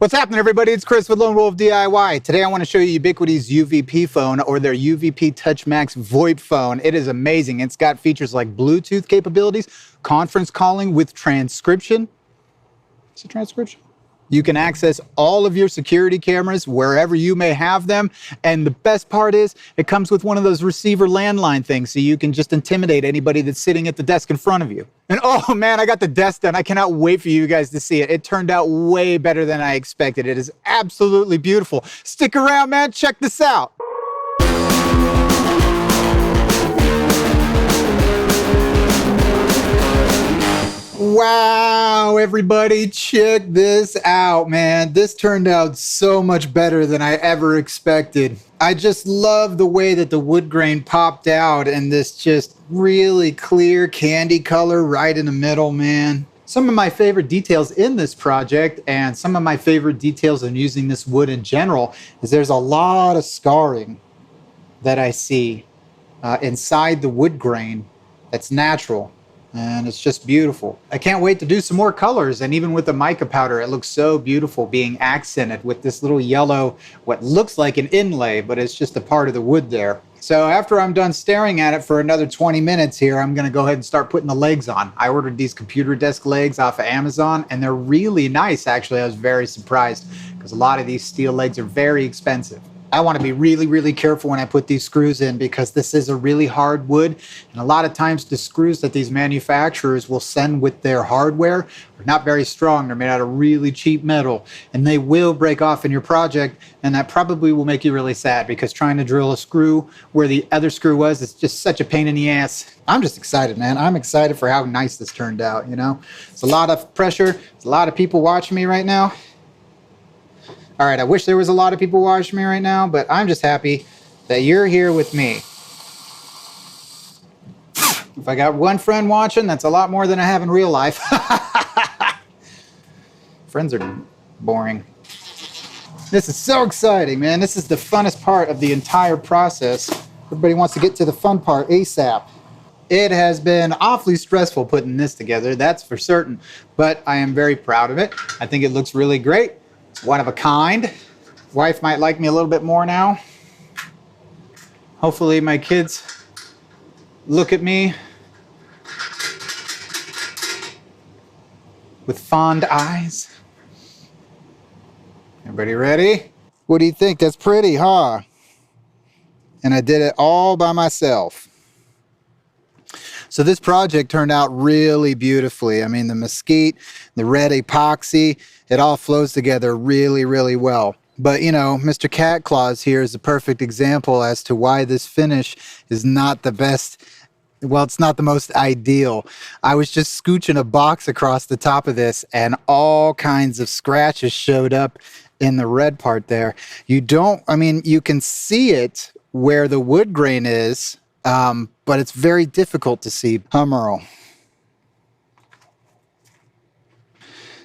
What's happening, everybody? It's Chris with Lone Wolf DIY. Today I want to show you Ubiquity's UVP phone, or their UVP Touch MAX VoIP phone. It is amazing. It's got features like Bluetooth capabilities, conference calling with transcription. Is it transcription? You can access all of your security cameras wherever you may have them. And the best part is it comes with one of those receiver landline things, so you can just intimidate anybody that's sitting at the desk in front of you. And oh man, I got the desk done. I cannot wait for you guys to see it. It turned out way better than I expected. It is absolutely beautiful. Stick around, man. Check this out. Wow, everybody, check this out, man. This turned out so much better than I ever expected. I just love the way that the wood grain popped out and this just really clear candy color right in the middle, man. Some of my favorite details in this project, and some of my favorite details in using this wood in general, is there's a lot of scarring that I see inside the wood grain that's natural. And it's just beautiful. I can't wait to do some more colors, and even with the mica powder, it looks so beautiful being accented with this little yellow, what looks like an inlay, but it's just a part of the wood there. So after I'm done staring at it for another 20 minutes here, I'm gonna go ahead and start putting the legs on. I ordered these computer desk legs off of Amazon, and they're really nice, actually. I was very surprised, because a lot of these steel legs are very expensive. I want to be really, really careful when I put these screws in, because this is a really hard wood. And a lot of times the screws that these manufacturers will send with their hardware are not very strong. They're made out of really cheap metal, and they will break off in your project. And that probably will make you really sad, because trying to drill a screw where the other screw was is just such a pain in the ass. I'm just excited, man. I'm excited for how nice this turned out, you know? It's a lot of pressure. There's a lot of people watching me right now. All right, I wish there was a lot of people watching me right now, but I'm just happy that you're here with me. If I got one friend watching, that's a lot more than I have in real life. Friends are boring. This is so exciting, man. This is the funnest part of the entire process. Everybody wants to get to the fun part ASAP. It has been awfully stressful putting this together, that's for certain, but I am very proud of it. I think it looks really great. It's one of a kind. Wife might like me a little bit more now. Hopefully my kids look at me with fond eyes. Everybody ready? What do you think? That's pretty, huh? And I did it all by myself. So this project turned out really beautifully. I mean, the mesquite, the red epoxy, it all flows together really, really well. But you know, Mr. Cat Claws here is a perfect example as to why this finish is not the best. Well, it's not the most ideal. I was just scooching a box across the top of this, and all kinds of scratches showed up in the red part there. You can see it where the wood grain is, but it's very difficult to see. Merle.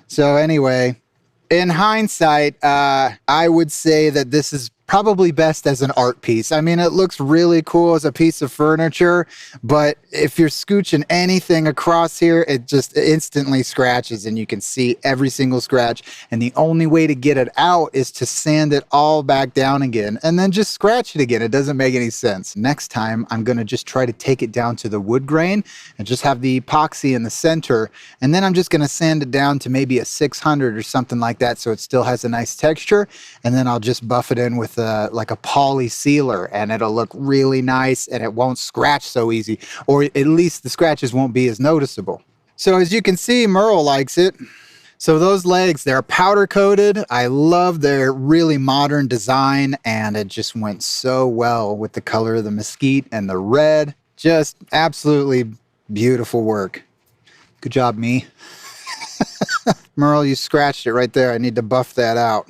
So anyway, in hindsight, I would say that this is probably best as an art piece. I mean, it looks really cool as a piece of furniture, but if you're scooching anything across here, it just instantly scratches, and you can see every single scratch. And the only way to get it out is to sand it all back down again and then just scratch it again. It doesn't make any sense. Next time, I'm going to just try to take it down to the wood grain and just have the epoxy in the center. And then I'm just going to sand it down to maybe a 600 or something like that, so it still has a nice texture. And then I'll just buff it in with like a poly sealer, and it'll look really nice, and it won't scratch so easy, or at least the scratches won't be as noticeable. So as you can see, Merle likes it. So those legs, they're powder coated. I love their really modern design, and it just went so well with the color of the mesquite and the red. Just absolutely beautiful work. Good job, me. Merle, you scratched it right there. I need to buff that out.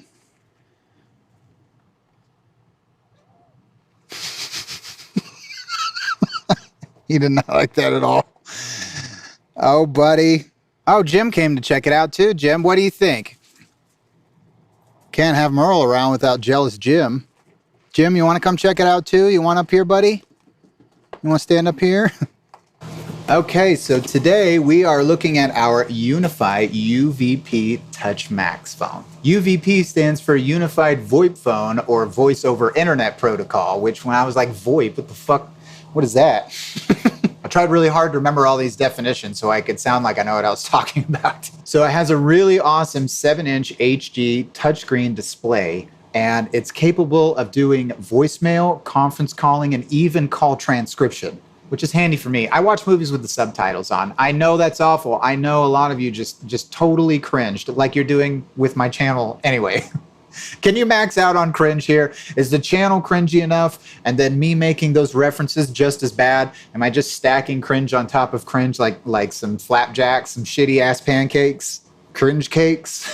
He did not like that at all. Oh, buddy. Oh, Jim came to check it out too. Jim, what do you think? Can't have Merle around without jealous Jim. Jim, you want to come check it out too? You want up here, buddy? You want to stand up here? Okay, so today we are looking at our UniFi UVP Touch MAX phone. UVP stands for Unified VoIP Phone, or Voice over Internet Protocol, which when I was like, VoIP, what the fuck? What is that? I tried really hard to remember all these definitions so I could sound like I know what I was talking about. So it has a really awesome 7-inch HD touchscreen display, and it's capable of doing voicemail, conference calling, and even call transcription, which is handy for me. I watch movies with the subtitles on. I know that's awful. I know a lot of you just totally cringed, like you're doing with my channel anyway. Can you max out on cringe here? Is the channel cringy enough? And then me making those references just as bad? Am I just stacking cringe on top of cringe like some flapjacks, some shitty ass pancakes? Cringe cakes?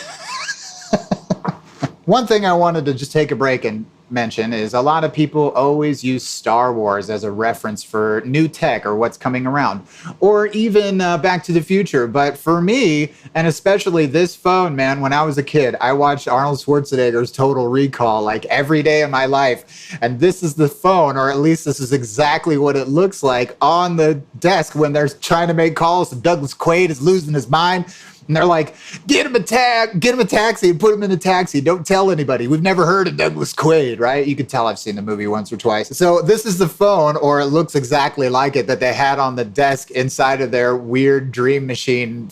One thing I wanted to just take a break and mention is a lot of people always use Star Wars as a reference for new tech or what's coming around, or even Back to the Future. But for me, and especially this phone, man, when I was a kid, I watched Arnold Schwarzenegger's Total Recall like every day of my life. And this is the phone, or at least this is exactly what it looks like on the desk when they're trying to make calls. And Douglas Quaid is losing his mind. And they're like, get him a taxi and put him in a taxi. Don't tell anybody. We've never heard of Douglas Quaid, right? You can tell I've seen the movie once or twice. So this is the phone, or it looks exactly like it, that they had on the desk inside of their weird dream machine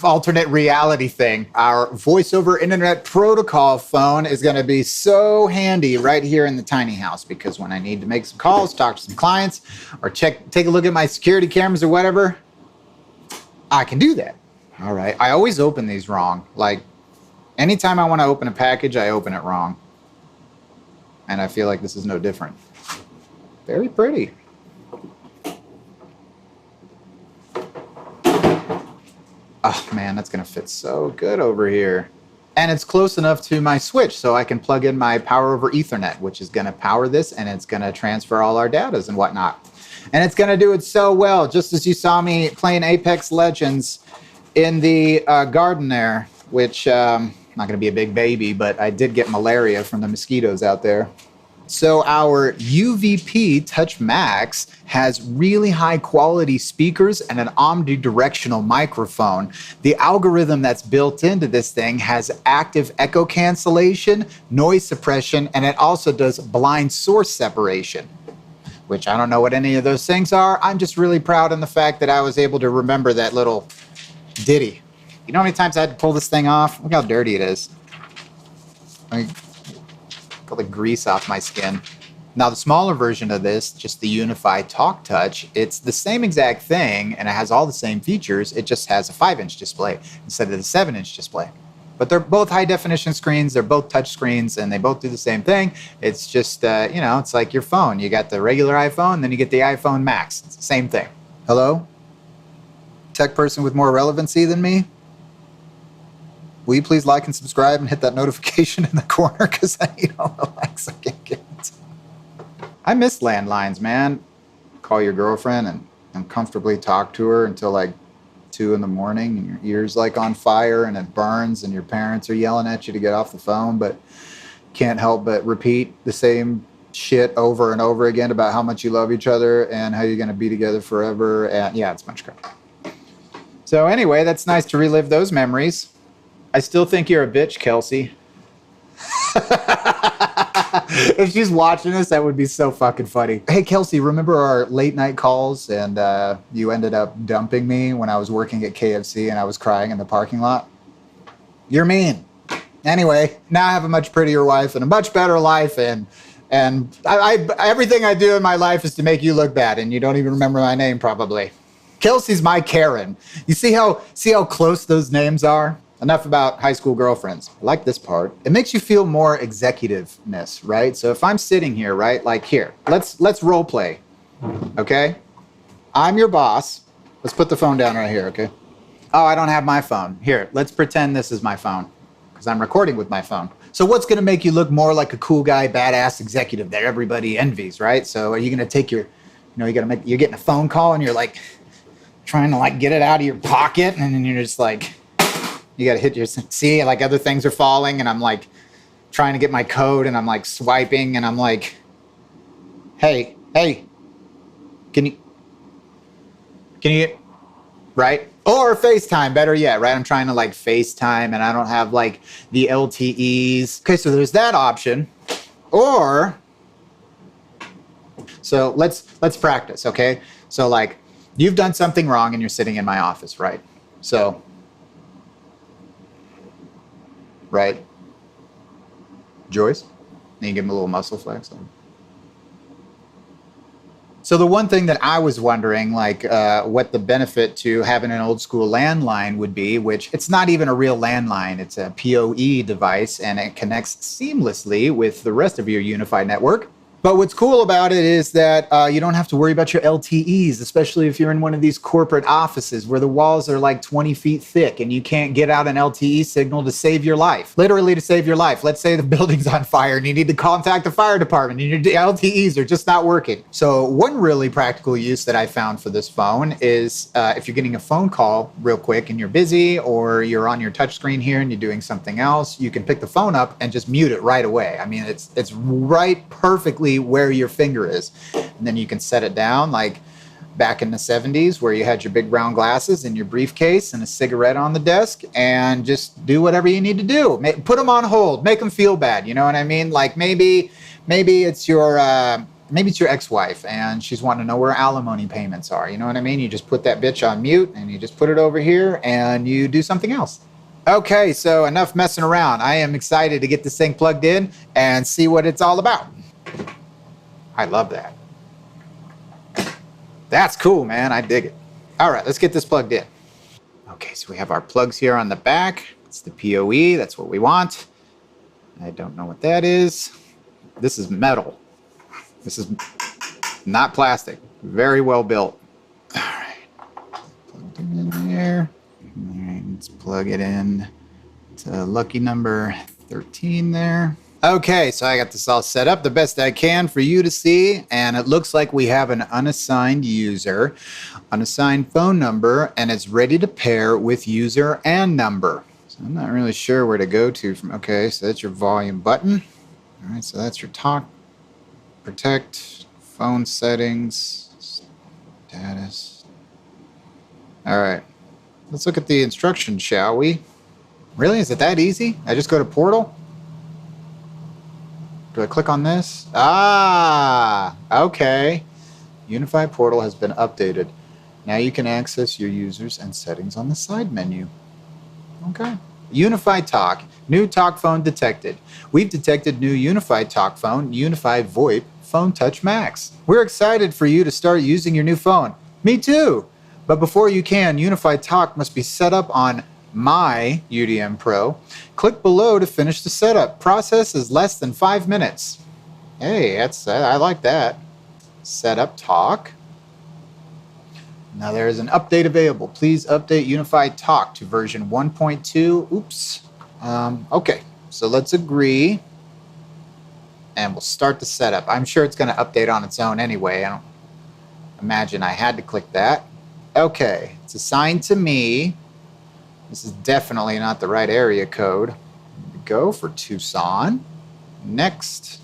alternate reality thing. Our voice over internet protocol phone is going to be so handy right here in the tiny house, because when I need to make some calls, talk to some clients, or take a look at my security cameras or whatever, I can do that. All right. I always open these wrong. Like, anytime I want to open a package, I open it wrong. And I feel like this is no different. Very pretty. Oh, man, that's going to fit so good over here. And it's close enough to my switch so I can plug in my power over Ethernet, which is going to power this, and it's going to transfer all our datas and whatnot. And it's going to do it so well, just as you saw me playing Apex Legends in the garden there, which not going to be a big baby, but I did get malaria from the mosquitoes out there. So our UVP Touch MAX has really high quality speakers and an omnidirectional microphone. The algorithm that's built into this thing has active echo cancellation, noise suppression, and it also does blind source separation, which I don't know what any of those things are. I'm just really proud in the fact that I was able to remember that little ditty. You know how many times I had to pull this thing off? Look how dirty it is. I got the grease off my skin. Now the smaller version of this, just the UniFi Talk Touch, it's the same exact thing and it has all the same features. It just has a 5-inch display instead of the 7-inch display. But they're both high definition screens. They're both touch screens and they both do the same thing. It's just, you know, it's like your phone. You got the regular iPhone, then you get the iPhone Max. It's the same thing. Hello? Tech person with more relevancy than me? Will you please like and subscribe and hit that notification in the corner, because I need all the likes I can get. I miss landlines, man. Call your girlfriend and comfortably talk to her until like 2 in the morning and your ear's like on fire and it burns and your parents are yelling at you to get off the phone, but can't help but repeat the same shit over and over again about how much you love each other and how you're going to be together forever. And yeah, it's a bunch of crap. So anyway, that's nice to relive those memories. I still think you're a bitch, Kelsey. If she's watching this, that would be so fucking funny. Hey, Kelsey, remember our late night calls and you ended up dumping me when I was working at KFC and I was crying in the parking lot? You're mean. Anyway, now I have a much prettier wife and a much better life, and everything I do in my life is to make you look bad, and you don't even remember my name probably. Kelsey's my Karen. You see how close those names are? Enough about high school girlfriends. I like this part. It makes you feel more executiveness, right? So if I'm sitting here, right, like here, let's role play, okay? I'm your boss. Let's put the phone down right here, okay? Oh, I don't have my phone. Here, let's pretend this is my phone, because I'm recording with my phone. So what's going to make you look more like a cool guy, badass executive that everybody envies, right? So are you going to take your, you're getting a phone call and you're like trying to like get it out of your pocket, and then you're just like, you got to hit your, see, like other things are falling, and I'm like trying to get my code, and I'm like swiping, and I'm like, hey, can you right? Or FaceTime, better yet, right? I'm trying to like FaceTime and I don't have like the LTEs. Okay, so there's that option. Or, so let's practice, okay? So like you've done something wrong and you're sitting in my office, right? So, right? Joyce? And you give him a little muscle flex. So the one thing that I was wondering, like, what the benefit to having an old school landline would be, which it's not even a real landline, it's a PoE device, and it connects seamlessly with the rest of your UniFi network. But what's cool about it is that you don't have to worry about your LTEs, especially if you're in one of these corporate offices where the walls are like 20 feet thick and you can't get out an LTE signal to save your life. Literally to save your life. Let's say the building's on fire and you need to contact the fire department and your LTEs are just not working. So one really practical use that I found for this phone is if you're getting a phone call real quick and you're busy, or you're on your touchscreen here and you're doing something else, you can pick the phone up and just mute it right away. I mean, it's right perfectly where your finger is, and then you can set it down like back in the 70s where you had your big brown glasses and your briefcase and a cigarette on the desk, and just do whatever you need to do. Put them on hold, make them feel bad, you know what I mean? Like maybe it's your ex-wife and she's wanting to know where alimony payments are, you know what I mean? You just put that bitch on mute and you just put it over here and you do something else. Okay, so enough messing around. I am excited to get this thing plugged in and see what it's all about. I love that. That's cool, man. I dig it. All right, let's get this plugged in. Okay, so we have our plugs here on the back. It's the PoE. That's what we want. I don't know what that is. This is metal. This is not plastic. Very well built. All right. Plugged it in there. All right, let's plug it in to lucky number 13 there. Okay, so I got this all set up the best I can for you to see, and it looks like we have an unassigned user, unassigned phone number, and it's ready to pair with user and number. So I'm not really sure where to go to from. Okay, so that's your volume button. All right, so that's your talk, protect, phone settings, status. All right, let's look at the instructions, shall we? Really, is it that easy? I just go to portal? Do I click on this? Ah, okay. UniFi portal has been updated. Now you can access your users and settings on the side menu. Okay. UniFi Talk. New talk phone detected. We've detected new UniFi talk phone, UniFi VoIP Phone Touch MAX. We're excited for you to start using your new phone. Me too. But before you can, UniFi Talk must be set up on My UDM Pro. Click below to finish the setup. Process is less than 5 minutes. Hey, I like that. Setup Talk. Now there is an update available. Please update UniFi Talk to version 1.2. Oops. Okay, so let's agree. And we'll start the setup. I'm sure it's going to update on its own anyway. I don't imagine I had to click that. Okay, it's assigned to me. This is definitely not the right area code. Here we go for Tucson. Next.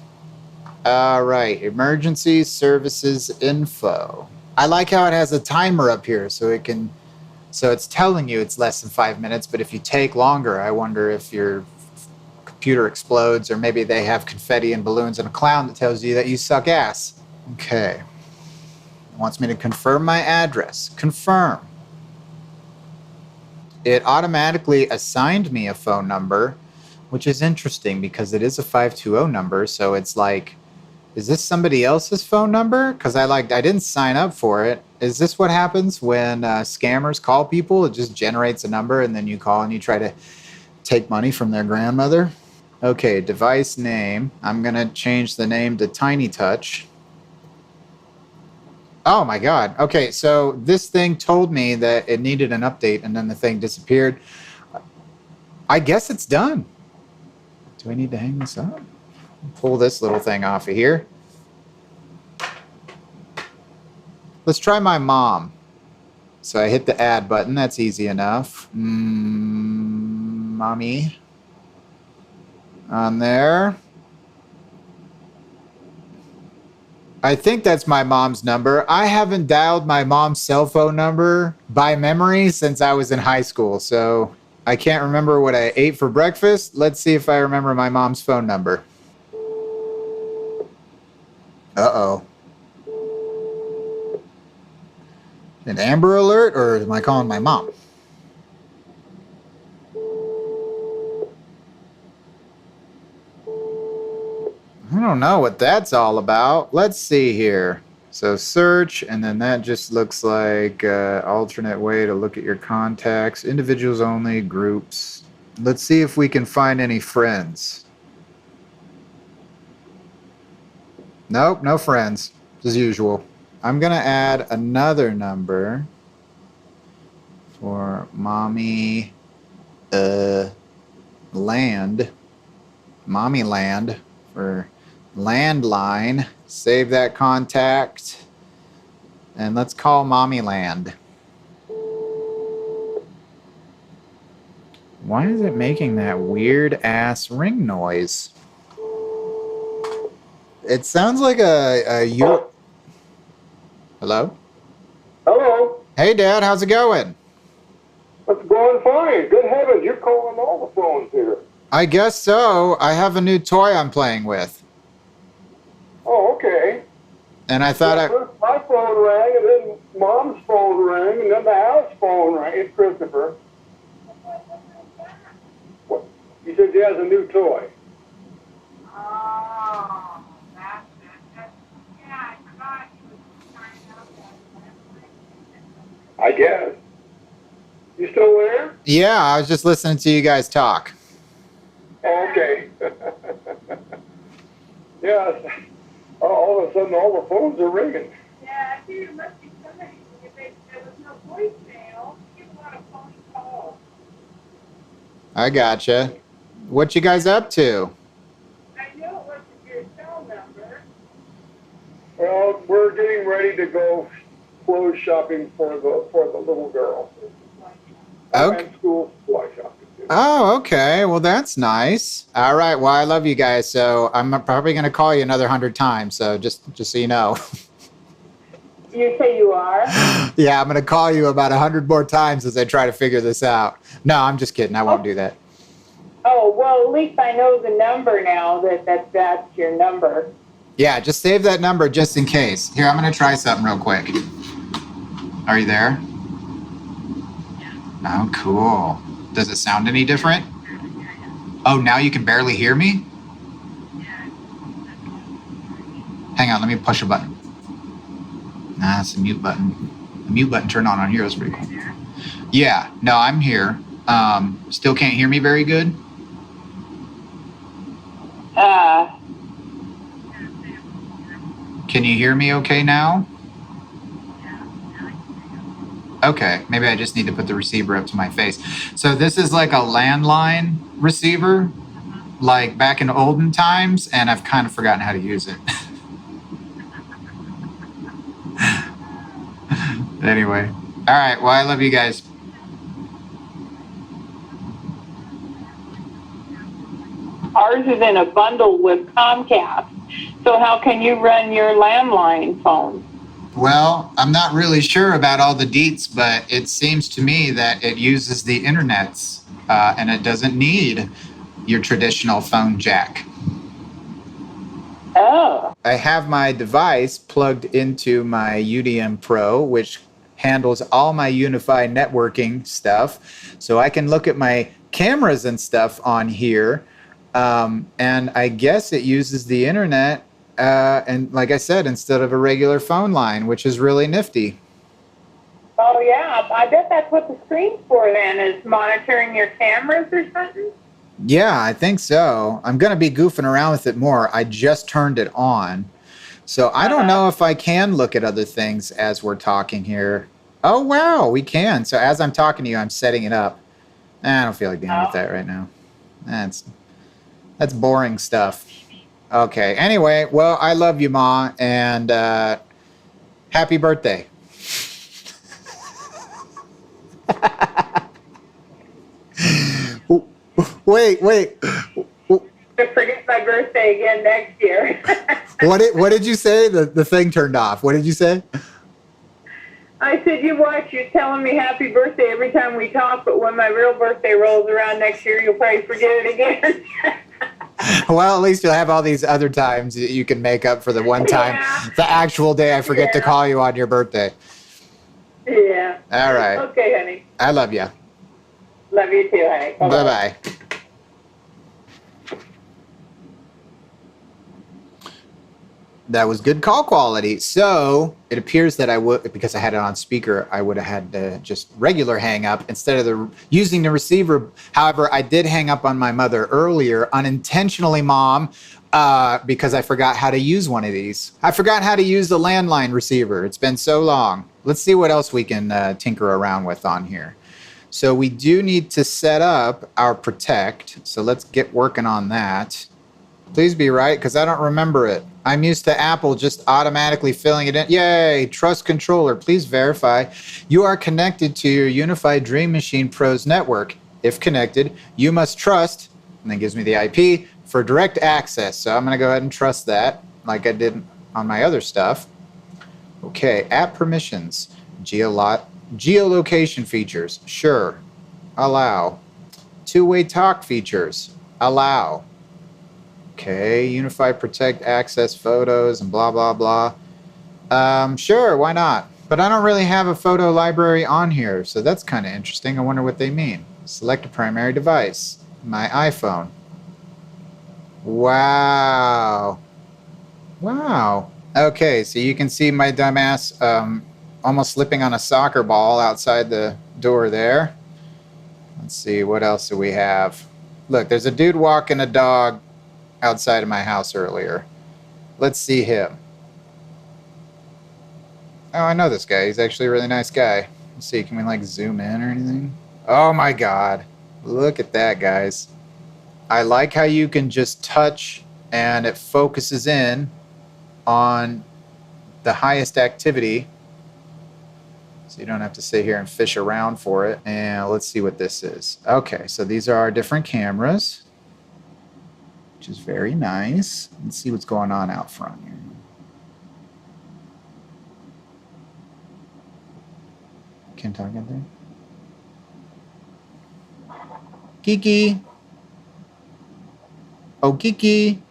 All right, emergency services info. I like how it has a timer up here so it's telling you it's less than 5 minutes, but if you take longer, I wonder if your computer explodes, or maybe they have confetti and balloons and a clown that tells you that you suck ass. Okay. It wants me to confirm my address. Confirm. It automatically assigned me a phone number, which is interesting because it is a 520 number. So it's like, is this somebody else's phone number? Because I didn't sign up for it. Is this what happens when scammers call people? It just generates a number and then you call and you try to take money from their grandmother? Okay, device name. I'm going to change the name to Tiny Touch. Oh my God. Okay, so this thing told me that it needed an update and then the thing disappeared. I guess it's done. Do I need to hang this up? Pull this little thing off of here. Let's try my mom. So I hit the add button. That's easy enough. Mommy. On there. I think that's my mom's number. I haven't dialed my mom's cell phone number by memory since I was in high school. So I can't remember what I ate for breakfast. Let's see if I remember my mom's phone number. Uh-oh. An Amber Alert, or am I calling my mom? I don't know what that's all about. Let's see here. So search, and then that just looks like alternate way to look at your contacts. Individuals only, groups. Let's see if we can find any friends. Nope, no friends, as usual. I'm going to add another number for mommy land. Mommy land for landline. Save that contact. And let's call Mommy Land. Why is it making that weird ass ring noise? It sounds like a Hello? Hello. Hey, Dad, how's it going? It's going fine. Good heavens, you're calling all the phones here. I guess so. I have a new toy I'm playing with. Oh, okay. And I thought First my phone rang, and then Mom's phone rang, and then the house phone rang. It's Christopher. What? You said you has a new toy. Oh, that's it. Yeah, I forgot you was trying out that. I guess. You still there? Yeah, I was just listening to you guys talk. Oh, okay. Yeah. All of a sudden, all the phones are ringing. Yeah, I think it must be somebody. If there was no voicemail, you want a phone call. I gotcha. What you guys up to? I know it wasn't your cell number. Well, we're getting ready to go clothes shopping for the little girl. Okay. And school supply shopping. Oh, okay. Well, that's nice. All right. Well, I love you guys, so I'm probably going to call you another 100 times. So just so you know. You say you are? Yeah, I'm going to call you about 100 more times as I try to figure this out. No, I'm just kidding. I won't do that. Oh, well, at least I know the number now that's your number. Yeah, just save that number just in case. Here, I'm going to try something real quick. Are you there? Oh, cool. Does it sound any different? Oh, now you can barely hear me? Hang on, let me push a button. Nah, it's the mute button. The mute button turned on here. That's pretty cool. Yeah, no, I'm here. Still can't hear me very good? Can you hear me okay now? Okay, maybe I just need to put the receiver up to my face. So this is like a landline receiver, like back in olden times, and I've kind of forgotten how to use it. Anyway, all right, well, I love you guys. Ours is in a bundle with Comcast. So how can you run your landline phone? Well, I'm not really sure about all the deets, but it seems to me that it uses the internets and it doesn't need your traditional phone jack. Oh. I have my device plugged into my UDM Pro, which handles all my UniFi networking stuff. So I can look at my cameras and stuff on here. And I guess it uses the internet. And like I said, instead of a regular phone line, which is really nifty. Oh, yeah. I bet that's what the screen's for then, is monitoring your cameras or something? Yeah, I think so. I'm going to be goofing around with it more. I just turned it on. So I don't know if I can look at other things as we're talking here. Oh, wow, we can. So as I'm talking to you, I'm setting it up. I don't feel like dealing with that right now. That's boring stuff. Okay. Anyway, well, I love you, Ma, and happy birthday. Forget Wait. my birthday again next year. What did you say? The thing turned off. What did you say? I said, you watch, you're telling me happy birthday every time we talk, but when my real birthday rolls around next year, you'll probably forget it again. Well, at least you'll have all these other times that you can make up for the one time, the actual day I forget to call you on your birthday. Yeah. All right. Okay, honey. I love you. Love you too, honey. Bye-bye. That was good call quality. So it appears that I would, because I had it on speaker, I would have had to just regular hang up instead of using the receiver. However, I did hang up on my mother earlier unintentionally, Mom, because I forgot how to use one of these. I forgot how to use the landline receiver. It's been so long. Let's see what else we can tinker around with on here. So we do need to set up our Protect. So let's get working on that. Please be right, because I don't remember it. I'm used to Apple just automatically filling it in. Yay, trust controller. Please verify. You are connected to your UniFi Dream Machine Pros network. If connected, you must trust, and then gives me the IP, for direct access. So I'm going to go ahead and trust that, like I did on my other stuff. Okay, app permissions. Geolocation features. Sure. Allow. Two-way talk features. Allow. Okay, UniFi Protect access photos and blah, blah, blah. Sure, why not? But I don't really have a photo library on here, so that's kind of interesting. I wonder what they mean. Select a primary device. My iPhone. Wow. Wow. Okay, so you can see my dumbass almost slipping on a soccer ball outside the door there. Let's see, what else do we have? Look, there's a dude walking a dog outside of my house earlier. Let's see him. Oh, I know this guy. He's actually a really nice guy. Let's see, can we like zoom in or anything? Oh my God. Look at that, guys. I like how you can just touch and it focuses in on the highest activity. So you don't have to sit here and fish around for it. And let's see what this is. Okay, so these are our different cameras, which is very nice. Let's see what's going on out front here. Can talk out there? Kiki. Oh, Kiki.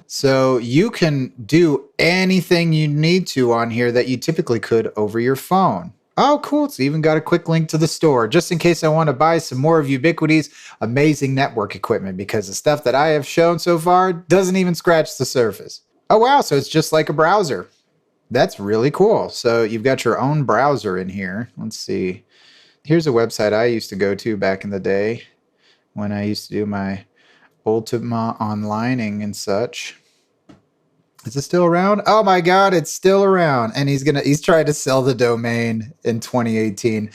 So you can do anything you need to on here that you typically could over your phone. Oh, cool. It's even got a quick link to the store, just in case I want to buy some more of Ubiquity's amazing network equipment, because the stuff that I have shown so far doesn't even scratch the surface. Oh, wow. So it's just like a browser. That's really cool. So you've got your own browser in here. Let's see. Here's a website I used to go to back in the day when I used to do my Ultima onlining and such. Is it still around? Oh my God, it's still around. And he's trying to sell the domain in 2018.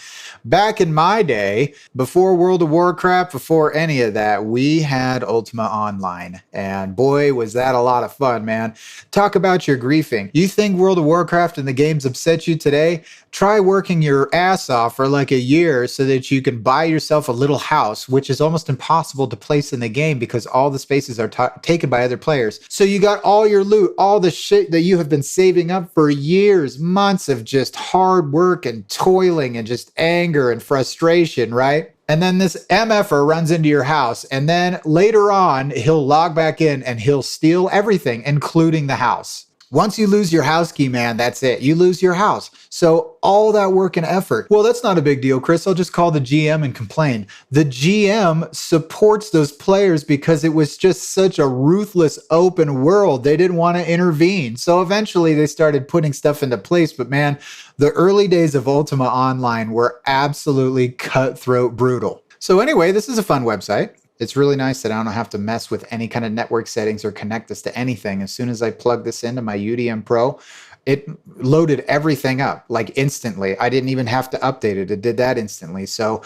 Back in my day, before World of Warcraft, before any of that, we had Ultima Online. And boy, was that a lot of fun, man. Talk about your griefing. You think World of Warcraft and the games upset you today? Try working your ass off for like a year so that you can buy yourself a little house, which is almost impossible to place in the game because all the spaces are taken by other players. So you got all your loot, all the shit that you have been saving up for years, months of just hard work and toiling and just anger and frustration, right? And then this MFer runs into your house, and then later on, he'll log back in and he'll steal everything, including the house. Once you lose your house key, man, that's it. You lose your house. So all that work and effort. Well, that's not a big deal, Chris. I'll just call the GM and complain. The GM supports those players because it was just such a ruthless open world. They didn't want to intervene. So eventually they started putting stuff into place. But man, the early days of Ultima Online were absolutely cutthroat brutal. So anyway, this is a fun website. It's really nice that I don't have to mess with any kind of network settings or connect this to anything. As soon as I plug this into my UDM Pro, it loaded everything up like instantly. I didn't even have to update it. It did that instantly. So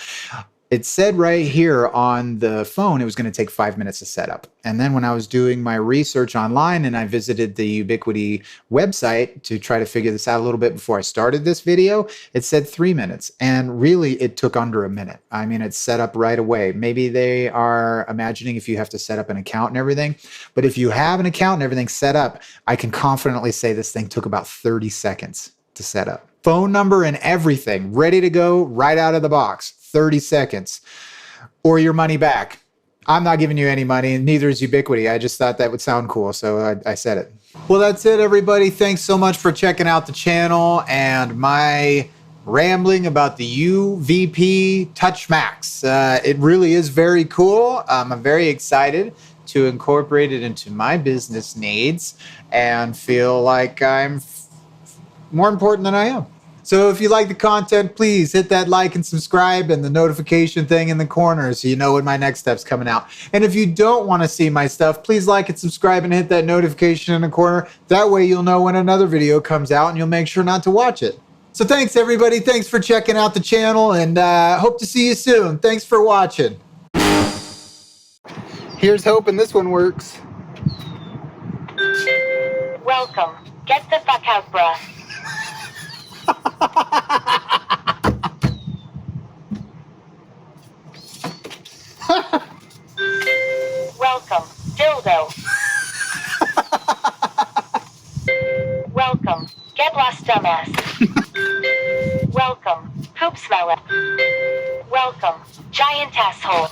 It said right here on the phone it was going to take 5 minutes to set up. And then when I was doing my research online and I visited the Ubiquiti website to try to figure this out a little bit before I started this video, it said 3 minutes. And really, it took under a minute. I mean, it's set up right away. Maybe they are imagining if you have to set up an account and everything. But if you have an account and everything set up, I can confidently say this thing took about 30 seconds to set up. Phone number and everything ready to go right out of the box. 30 seconds or your money back. I'm not giving you any money, and neither is Ubiquiti. I just thought that would sound cool, so I said it. Well, that's it, everybody. Thanks so much for checking out the channel and my rambling about the UVP Touch MAX. It really is very cool. I'm very excited to incorporate it into my business needs and feel like I'm more important than I am. So if you like the content, please hit that like and subscribe and the notification thing in the corner so you know when my next step's coming out. And if you don't want to see my stuff, please like and subscribe and hit that notification in the corner. That way you'll know when another video comes out and you'll make sure not to watch it. So thanks, everybody. Thanks for checking out the channel, and hope to see you soon. Thanks for watching. Here's hoping this one works. Welcome. Get the fuck out, bruh. Welcome, dildo. Welcome, get lost, dumbass. Welcome, poop smeller. Welcome, giant asshole.